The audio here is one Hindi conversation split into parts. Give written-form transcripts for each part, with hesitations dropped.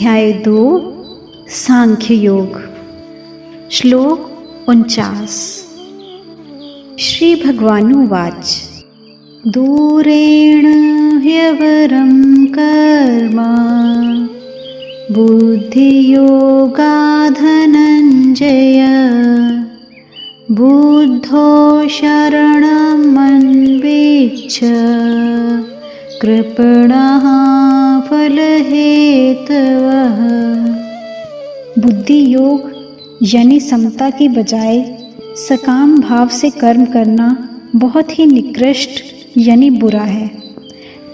अध्याय 2 सांख्य योग। श्लोक 49। श्री भगवानुवाच दूरेण ह्यवरं कर्म बुद्धियोगाधनञ्जय बुद्धो शरणमन्वेच्छ कृपणः फलहेतवः। बुद्धि योग यानी समता की बजाय सकाम भाव से कर्म करना बहुत ही निकृष्ट यानी बुरा है।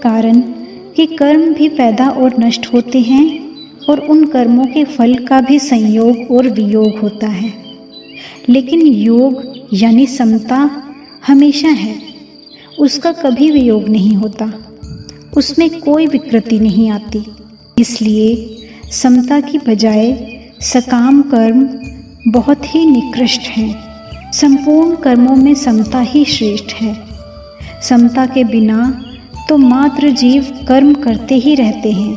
कारण कि कर्म भी पैदा और नष्ट होते हैं और उन कर्मों के फल का भी संयोग और वियोग होता है। लेकिन योग यानी समता हमेशा है, उसका कभी वियोग नहीं होता, उसमें कोई विकृति नहीं आती। इसलिए समता की बजाय सकाम कर्म बहुत ही निकृष्ट हैं। संपूर्ण कर्मों में समता ही श्रेष्ठ है। समता के बिना तो मात्र जीव कर्म करते ही रहते हैं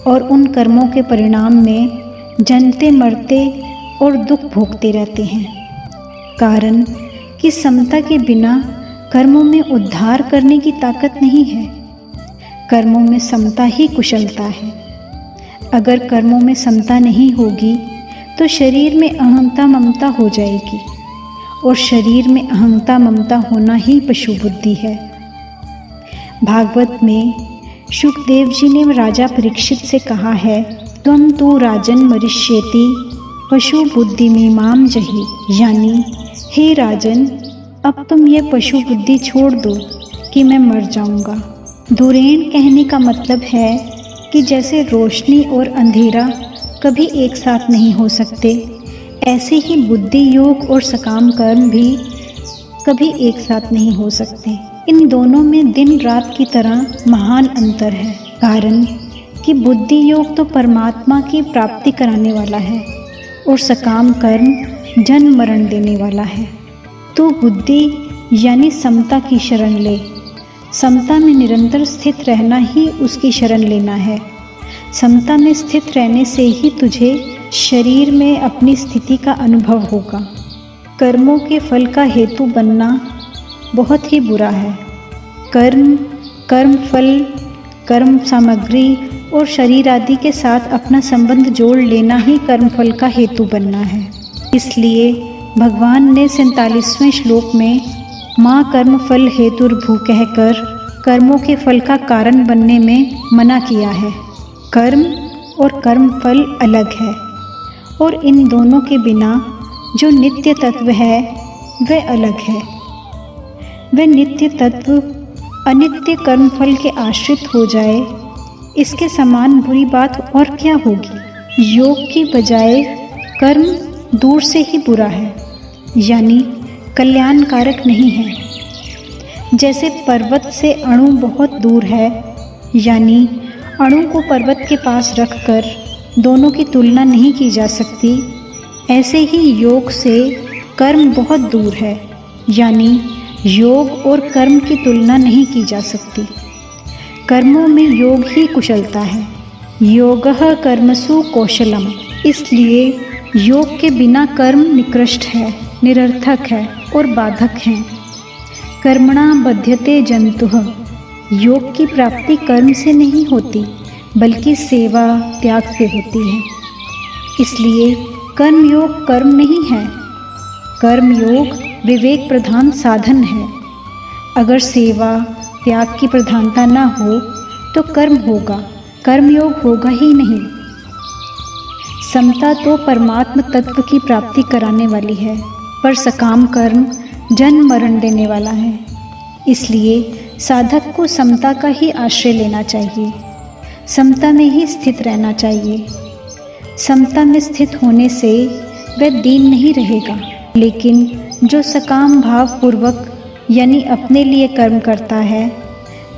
और उन कर्मों के परिणाम में जन्मते मरते और दुख भोगते रहते हैं। कारण कि समता के बिना कर्मों में उद्धार करने की ताकत नहीं है। कर्मों में समता ही कुशलता है। अगर कर्मों में समता नहीं होगी तो शरीर में अहंता ममता हो जाएगी और शरीर में अहंता ममता होना ही पशु बुद्धि है। भागवत में शुकदेव जी ने राजा परीक्षित से कहा है, त्वं तु राजन मरिष्येति पशु बुद्धि में माम जहि। यानी हे राजन, अब तुम ये पशु बुद्धि छोड़ दो कि मैं मर जाऊंगा। दूरेण कहने का मतलब है कि जैसे रोशनी और अंधेरा कभी एक साथ नहीं हो सकते, ऐसे ही बुद्धि योग और सकाम कर्म भी कभी एक साथ नहीं हो सकते। इन दोनों में दिन रात की तरह महान अंतर है। कारण कि बुद्धि योग तो परमात्मा की प्राप्ति कराने वाला है और सकाम कर्म जन्म मरण देने वाला है। तो बुद्धि यानी समता की शरण ले। समता में निरंतर स्थित रहना ही उसकी शरण लेना है। समता में स्थित रहने से ही तुझे शरीर में अपनी स्थिति का अनुभव होगा। कर्मों के फल का हेतु बनना बहुत ही बुरा है। कर्म, कर्म फल, कर्म सामग्री और शरीर आदि के साथ अपना संबंध जोड़ लेना ही कर्म फल का हेतु बनना है। इसलिए भगवान ने 47वें श्लोक में माँ कर्म फल हेतुर्भू कहकर कर्मों के फल का कारण बनने में मना किया है। कर्म और कर्म फल अलग है और इन दोनों के बिना जो नित्य तत्व है वह अलग है। वह नित्य तत्व अनित्य कर्म फल के आश्रित हो जाए, इसके समान बुरी बात और क्या होगी। योग की बजाय कर्म दूर से ही बुरा है, यानी कल्याणकारक नहीं है। जैसे पर्वत से अणु बहुत दूर है, यानी अणु को पर्वत के पास रखकर दोनों की तुलना नहीं की जा सकती, ऐसे ही योग से कर्म बहुत दूर है, यानी योग और कर्म की तुलना नहीं की जा सकती। कर्मों में योग ही कुशलता है। योगः कर्मसु कौशलम। इसलिए योग के बिना कर्म निकृष्ट है, निरर्थक है और बाधक है। कर्मणा बध्यते जंतुः। योग की प्राप्ति कर्म से नहीं होती बल्कि सेवा त्याग से होती है। इसलिए कर्म योग कर्म नहीं है। कर्म योग विवेक प्रधान साधन है। अगर सेवा त्याग की प्रधानता न हो तो कर्म होगा, कर्मयोग होगा ही नहीं। समता तो परमात्म तत्व की प्राप्ति कराने वाली है, पर सकाम कर्म जन्म मरण देने वाला है। इसलिए साधक को समता का ही आश्रय लेना चाहिए, समता में ही स्थित रहना चाहिए। समता में स्थित होने से वह दीन नहीं रहेगा, लेकिन जो सकाम भाव पूर्वक यानी अपने लिए कर्म करता है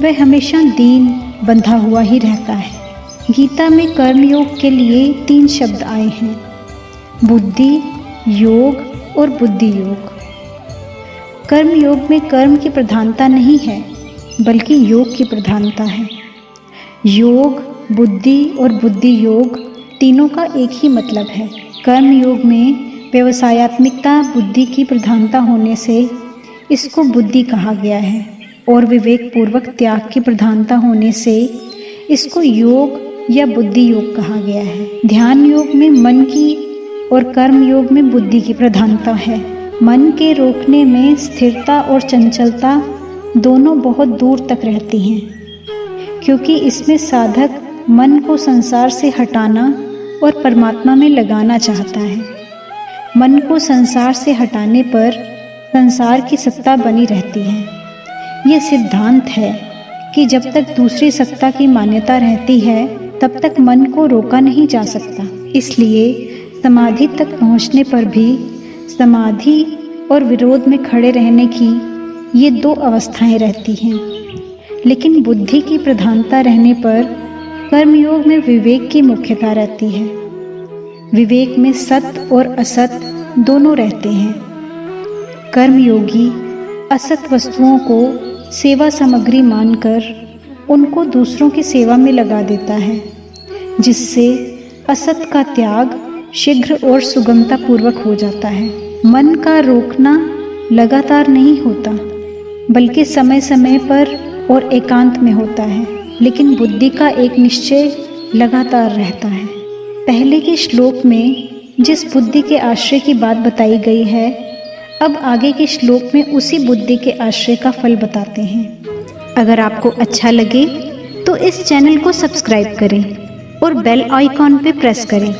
वह हमेशा दीन बंधा हुआ ही रहता है। गीता में कर्मयोग के लिए 3 शब्द आए हैं, बुद्धि योग और बुद्धि योग। कर्म योग में कर्म की प्रधानता नहीं है बल्कि योग की प्रधानता है। योग, बुद्धि और बुद्धि योग तीनों का एक ही मतलब है। कर्म योग में व्यवसायत्मिकता बुद्धि की प्रधानता होने से इसको बुद्धि कहा गया है और विवेक पूर्वक त्याग की प्रधानता होने से इसको योग या बुद्धि योग कहा गया है। ध्यान योग में मन की और कर्म योग में बुद्धि की प्रधानता है। मन के रोकने में स्थिरता और चंचलता दोनों बहुत दूर तक रहती हैं, क्योंकि इसमें साधक मन को संसार से हटाना और परमात्मा में लगाना चाहता है। मन को संसार से हटाने पर संसार की सत्ता बनी रहती है। ये सिद्धांत है कि जब तक दूसरी सत्ता की मान्यता रहती है तब तक मन को रोका नहीं जा सकता। इसलिए समाधि तक पहुँचने पर भी समाधि और विरोध में खड़े रहने की ये दो अवस्थाएं रहती हैं। लेकिन बुद्धि की प्रधानता रहने पर कर्मयोग में विवेक की मुख्यता रहती है। विवेक में सत और असत दोनों रहते हैं। कर्मयोगी असत वस्तुओं को सेवा सामग्री मानकर उनको दूसरों की सेवा में लगा देता है, जिससे असत का त्याग शीघ्र और सुगमता पूर्वक हो जाता है। मन का रोकना लगातार नहीं होता, बल्कि समय समय पर और एकांत में होता है। लेकिन बुद्धि का एक निश्चय लगातार रहता है। पहले के श्लोक में जिस बुद्धि के आश्रय की बात बताई गई है, अब आगे के श्लोक में उसी बुद्धि के आश्रय का फल बताते हैं। अगर आपको अच्छा लगे तो इस चैनल को सब्सक्राइब करें और बेल आइकॉन पे प्रेस करें